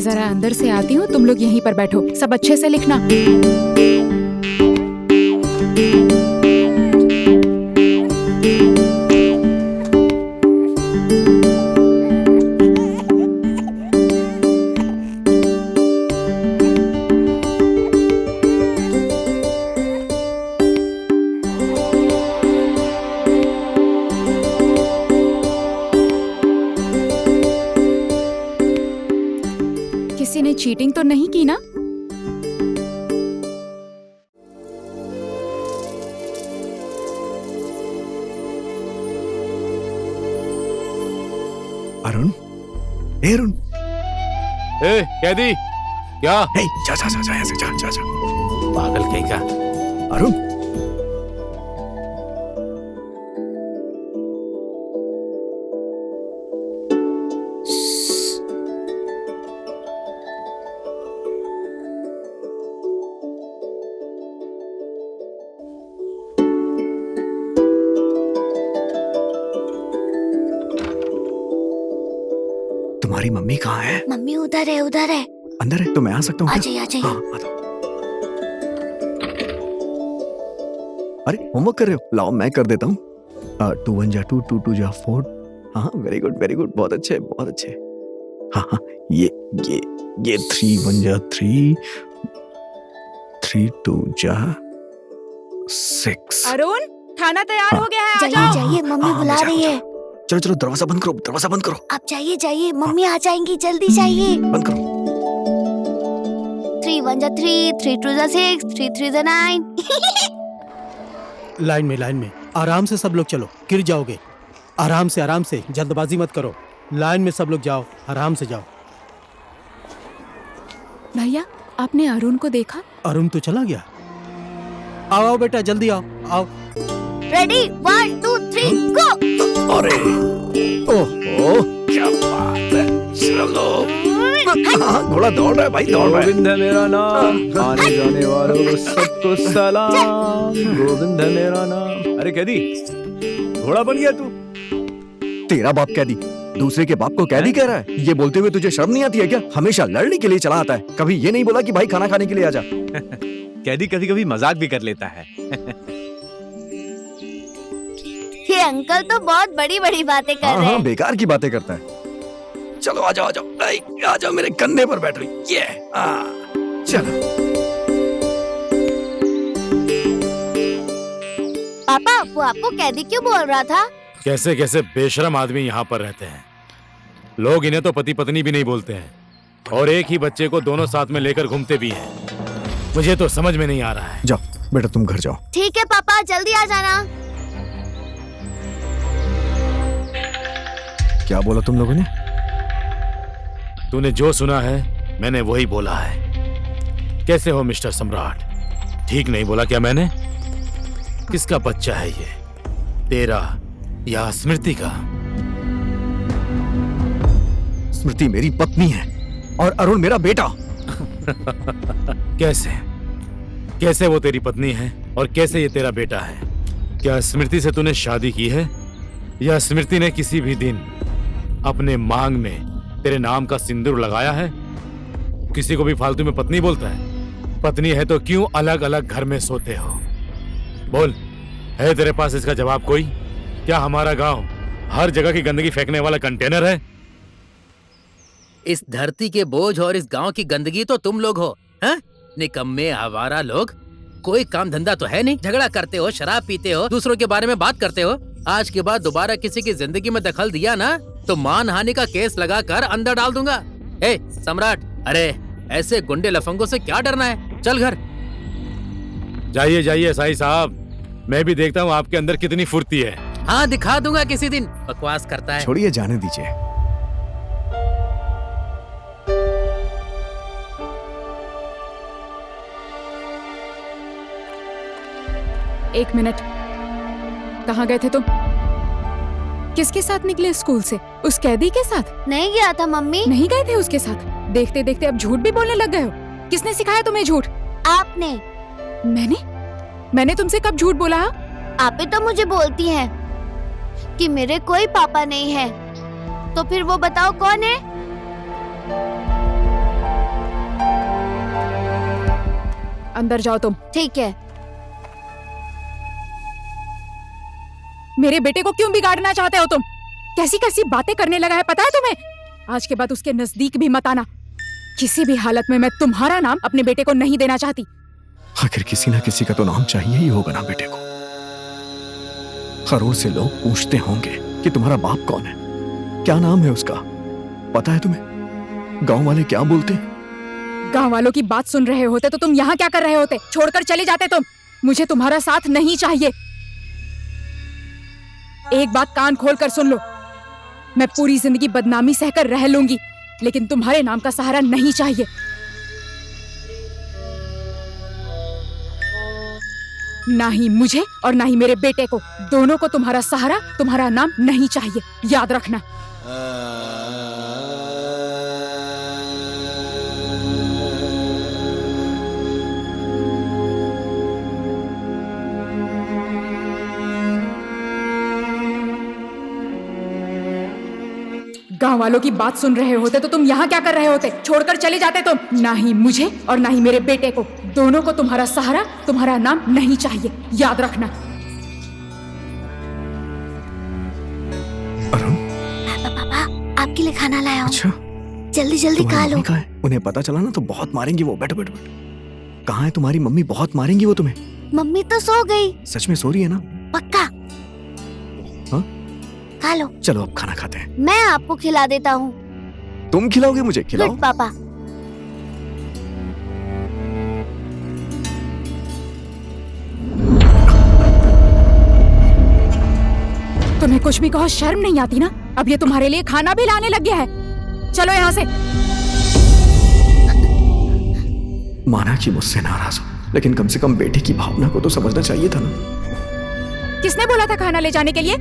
जरा अंदर से आती हूँ, तुम लोग यहीं पर बैठो, सब अच्छे से लिखना। किसी ने चीटिंग तो नहीं की ना? अरुण, ए अरुण, ए कैदी, क्या? ए जा जा जा जा ऐसे जा जा जा। पागल कहीं का। अरुण, तुम्हारी मम्मी कहाँ है? मम्मी उधर है, उधर है। अंदर है तो मैं आ सकता हूँ? आ जाइए, आ जाइए। हाँ, आ जाओ। अरे होमवर्क कर रहे हो? लाओ मैं कर देता हूँ। 2 1 जा 2, 2 2 जा 4। हाँ वेरी गुड, बहुत अच्छे, बहुत अच्छे। हाँ हाँ ये 3 1 जा 3, 3 2 जा 6। अरुण, खाना तैयार हो गया है, आ जाइए जाओ। जाइए, मम्मी बुला रही है। चलो चलो दरवाजा बंद करो, दरवाजा बंद करो। आप जाइए जाइए, मम्मी आ जाएंगी, जल्दी जाइए। बंद करो। 3 1 जा 3, 3 2 जा 6, 3 3 जा 9। लाइन में आराम से सब लोग चलो, गिर जाओगे। आराम से, जल्दबाजी मत करो। लाइन में सब लोग जाओ, आराम से जाओ। भैया, आपने अरुण को देखा? अरुण तो चला गया। आओ बेटा, जल्दी आओ। रेडी 1 2 3 गो। अरे ओहो क्या बात है, चलो। हाँ, घोड़ा दौड़ रहा है भाई, दौड़ रहा है। गोविंद है मेरा नाम, आने जाने वालों को सबको सलाम। गोविंद है मेरा नाम। अरे कैदी, घोड़ा बन गया तू? तेरा बाप कैदी दूसरे के बाप को कैदी कह रहा है? ये बोलते हुए तुझे शर्म नहीं आती है क्या? हमेशा लड़ने के लिए चला आता है, कभी ये नहीं बोला कि भाई खाना खाने के लिए आजा। कैदी कभी कभी मजाक भी कर लेता है। ये अंकल तो बहुत बड़ी बड़ी बातें कर रहे हाँ हैं। बेकार की बातें करता है। चलो आ जाओ आ जाओ मेरे कंधे पर बैठो। ये चलो। पापा, वो आपको कैदी क्यों बोल रहा था? कैसे कैसे बेशरम आदमी यहाँ पर रहते हैं। लोग इन्हें तो पति पत्नी भी नहीं बोलते हैं और एक ही बच्चे को दोनों साथ में लेकर घूमते भी हैं। मुझे तो समझ में नहीं आ रहा है। जाओ बेटा, तुम घर जाओ। ठीक है पापा, जल्दी आ जाना। क्या बोला तुम लोगों ने? तूने जो सुना है मैंने वही बोला है। कैसे हो मिस्टर सम्राट? ठीक नहीं बोला क्या मैंने? किसका बच्चा है ये, तेरा या स्मृति का? स्मृति मेरी पत्नी है और अरुण मेरा बेटा। कैसे वो तेरी पत्नी है और कैसे ये तेरा बेटा है? क्या स्मृति से तूने शादी की है या स्मृति ने किसी भी दिन अपने मांग में तेरे नाम का सिंदूर लगाया है? किसी को भी फालतू में पत्नी बोलता है? पत्नी है तो क्यों अलग अलग घर में सोते हो? बोल, है तेरे पास इसका जवाब कोई? क्या हमारा गांव हर जगह की गंदगी फेंकने वाला कंटेनर है? इस धरती के बोझ और इस गांव की गंदगी तो तुम लोग हो, हैं? निकम्मे आवारा लोग। कोई काम धंधा तो है नहीं, झगड़ा करते हो, शराब पीते हो, दूसरों के बारे में बात करते हो। आज के बाद दोबारा किसी की जिंदगी में दखल दिया ना तो मानहानि का केस लगाकर अंदर डाल दूंगा। ए सम्राट, अरे ऐसे गुंडे लफंगों से क्या डरना है? चल घर। जाइए जाइए साईं साहब, मैं भी देखता हूँ आपके अंदर कितनी फुर्ती है। हाँ दिखा दूंगा किसी दिन। बकवास करता है। छोड़िए, जाने दीजिए। एक मिनट, कहाँ गए थे तुम? किसके साथ निकले स्कूल से? उस कैदी के साथ? नहीं गया था मम्मी। नहीं गए थे उसके साथ? देखते देखते अब झूठ भी बोलने लग गए हो। किसने सिखाया तुम्हें झूठ? आपने। मैंने तुमसे कब झूठ बोला? आप ही तो मुझे बोलती हैं कि मेरे कोई पापा नहीं है, तो फिर वो बताओ कौन है? अंदर जाओ तुम। ठीक है। मेरे बेटे को क्यों बिगाड़ना चाहते हो तुम? कैसी कैसी बातें करने लगा है पता है तुम्हें? आज के बाद उसके नजदीक भी मत आना। किसी भी हालत में मैं तुम्हारा नाम अपने बेटे को नहीं देना चाहती। आखिर किसी ना किसी का तो नाम चाहिए ही होगा ना बेटे को। खरों से लोग पूछते होंगे कि तुम्हारा बाप कौन है, क्या नाम है उसका। पता है तुम्हें गांव वाले क्या बोलते हैं? गांव वालों की बात सुन रहे होते तो तुम यहाँ क्या कर रहे होते? छोड़कर चले जाते तुम। मुझे तुम्हारा साथ नहीं चाहिए। एक बात कान खोल कर सुन लो, मैं पूरी जिंदगी बदनामी सहकर रह लूंगी, लेकिन तुम्हारे नाम का सहारा नहीं चाहिए। ना ही मुझे और ना ही मेरे बेटे को, दोनों को तुम्हारा सहारा, तुम्हारा नाम नहीं चाहिए, याद रखना। गांव वालों की बात सुन रहे होते तो तुम यहाँ क्या कर रहे होते? छोड़कर चले जाते तुम। ना ही मुझे और ना ही मेरे बेटे को, दोनों को तुम्हारा सहारा, तुम्हारा नाम नहीं चाहिए, याद रखना। अरुण, पापा आपके लिए खाना लाया हूँ। अच्छा जल्दी जल्दी खा लो। कहाँ है? उन्हें पता चला ना तो बहुत मारेंगी वो। बैठो बैठो बैठो। कहाँ है तुम्हारी मम्मी? बहुत मारेंगी वो तुम्हें। मम्मी तो सो गई। सच में सो रही है ना? पक्का। हाँ? खा लो। चलो अब खाना खाते हैं। मैं आपको खिला देता हूँ। तुम खिलाओगे मुझे? खिलाओ। गुड पापा। तुम्हें कुछ भी कहो, शर्म नहीं आती ना? अब ये तुम्हारे लिए खाना भी लाने लग गया है। चलो यहाँ से। माना कि मुझसे नाराज हो, लेकिन कम से कम बेटे की भावना को तो समझना चाहिए था ना। किसने बोला था खाना ले जाने के लिए?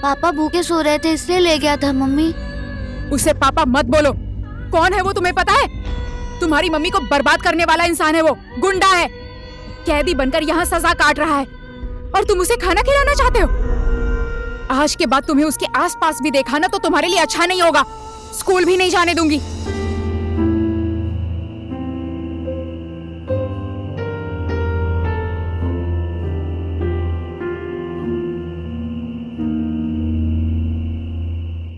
पापा भूखे सो रहे थे इसलिए ले गया था मम्मी। उसे पापा मत बोलो। कौन है वो तुम्हें पता है? तुम्हारी मम्मी को बर्बाद करने वाला इंसान है वो, गुंडा है। कैदी बनकर यहाँ सजा काट रहा है और तुम उसे खाना खिलाना चाहते हो? आज के बाद तुम्हें उसके आसपास भी देखा ना तो तुम्हारे लिए अच्छा नहीं होगा। स्कूल भी नहीं जाने दूंगी।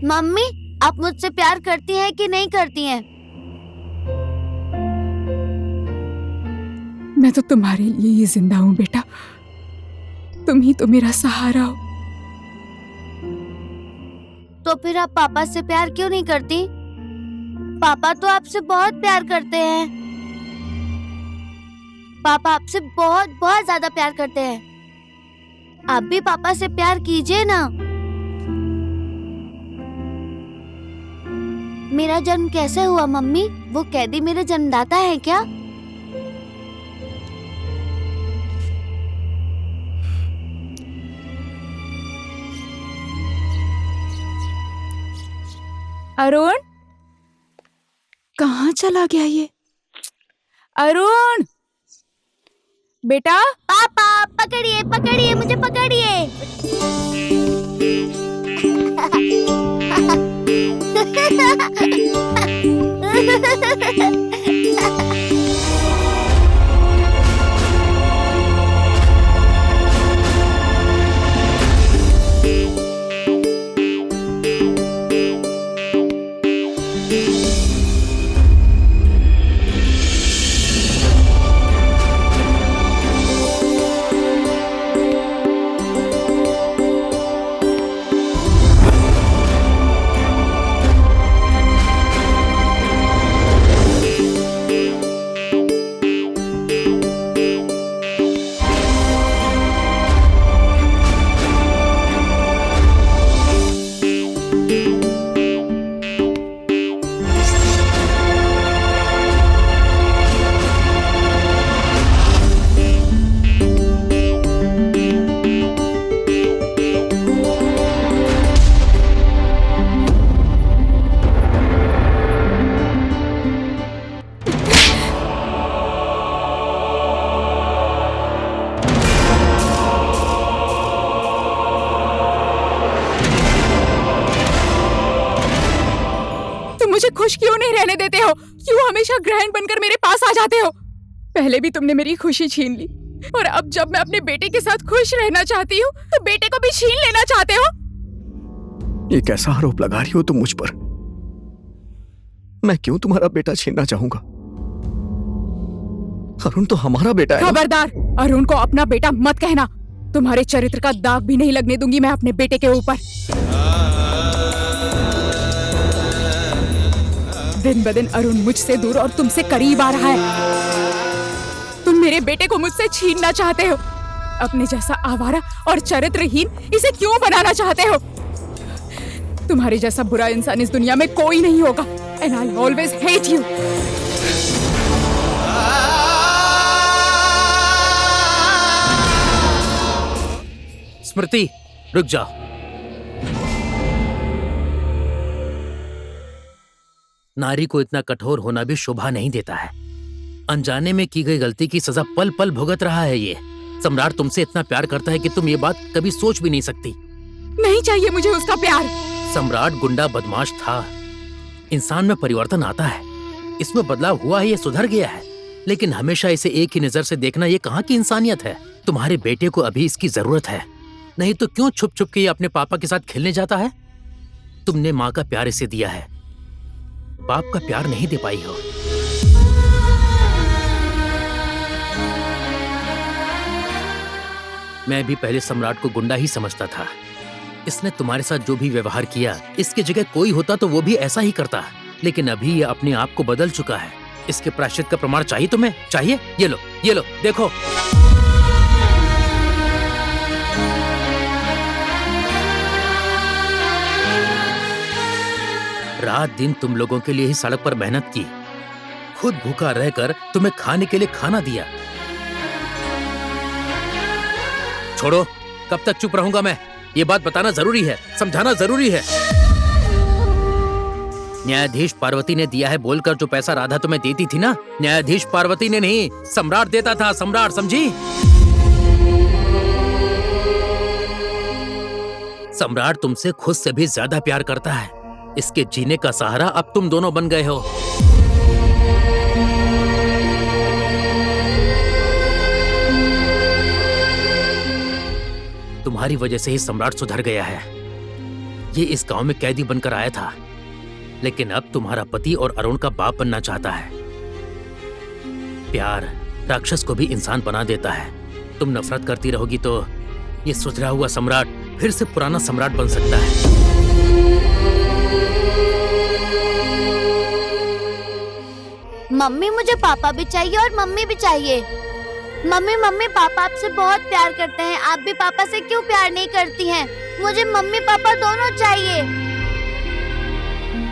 मम्मी आप मुझसे प्यार करती हैं कि नहीं करती हैं? मैं तो तुम्हारे लिए ही जिंदा हूँ बेटा। तुम ही तो मेरा सहारा हो। तो फिर आप पापा से प्यार क्यों नहीं करती? पापा तो आपसे बहुत प्यार करते हैं। पापा आपसे बहुत बहुत ज्यादा प्यार करते हैं। आप भी पापा से प्यार कीजिए ना। मेरा जन्म कैसे हुआ मम्मी? वो कैदी मेरे जन्मदाता है क्या? अरुण, कहाँ चला गया ये? अरुण बेटा। पापा पकड़िए पकड़िए मुझे पकड़िए। मुझे खुश क्यों नहीं रहने देते हो? क्यों हमेशा ग्रहण बनकर मेरे पास आ जाते हो? पहले भी तुमने मेरी खुशी छीन ली, और अब जब मैं अपने बेटे के साथ खुश रहना चाहती हूँ तो बेटे को भी छीन लेना चाहते हो। ये कैसा आरोप लगा रही हो तुम मुझ पर? मैं क्यों तुम्हारा बेटा छीनना चाहूंगा? अरुण तो हमारा बेटा है ना? खबरदार, अरुण को अपना बेटा मत कहना। तुम्हारे चरित्र का दाग भी नहीं लगने दूंगी मैं अपने बेटे के ऊपर। दिन ब दिन अरुण मुझसे दूर और तुमसे करीब आ रहा है। तुम मेरे बेटे को मुझसे छीनना चाहते हो। अपने जैसा आवारा और चरित्रहीन इसे क्यों बनाना चाहते हो? तुम्हारे जैसा बुरा इंसान इस दुनिया में कोई नहीं होगा। And I always hate you. Smriti, रुक जाओ। नारी को इतना कठोर होना भी शोभा नहीं देता है। अनजाने में की गई गलती की सजा पल पल भुगत रहा है ये। सम्राट तुमसे इतना प्यार करता है कि तुम ये बात कभी सोच भी नहीं सकती। नहीं चाहिए मुझे उसका प्यार। सम्राट गुंडा बदमाश था। इंसान में परिवर्तन आता है, इसमें बदलाव हुआ है, ये सुधर गया है, लेकिन हमेशा इसे एक ही नजर से देखना ये कहाँ की इंसानियत है? तुम्हारे बेटे को अभी इसकी जरूरत है, नहीं तो क्यों छुप छुप के ये अपने पापा के साथ खेलने जाता है? तुमने माँ का प्यार इसे दिया है, बाप का प्यार नहीं दे पाई हो। मैं भी पहले सम्राट को गुंडा ही समझता था। इसने तुम्हारे साथ जो भी व्यवहार किया, इसकी जगह कोई होता तो वो भी ऐसा ही करता, लेकिन अभी ये अपने आप को बदल चुका है। इसके प्रायश्चित का प्रमाण चाहिए तुम्हें? चाहिए? ये लो, देखो। रात दिन तुम लोगों के लिए ही सड़क पर मेहनत की, खुद भूखा रहकर तुम्हें खाने के लिए खाना दिया। छोड़ो, कब तक चुप रहूंगा मैं? ये बात बताना जरूरी है, समझाना जरूरी है। न्यायाधीश पार्वती ने दिया है बोलकर जो पैसा राधा तुम्हें देती थी ना, न्यायाधीश पार्वती ने नहीं, सम्राट देता था। सम्राट, समझी? सम्राट तुमसे खुद से भी ज्यादा प्यार करता है। इसके जीने का सहारा अब तुम दोनों बन गए हो। तुम्हारी वजह से ही सम्राट सुधर गया है। ये इस गांव में कैदी बनकर आया था, लेकिन अब तुम्हारा पति और अरुण का बाप बनना चाहता है। प्यार राक्षस को भी इंसान बना देता है। तुम नफरत करती रहोगी तो ये सुधरा हुआ सम्राट फिर से पुराना सम्राट बन सकता है। मम्मी, मुझे पापा भी चाहिए और मम्मी भी चाहिए। मम्मी, पापा आपसे बहुत प्यार करते हैं। आप भी पापा से क्यों प्यार नहीं करती हैं? मुझे मम्मी पापा दोनों चाहिए।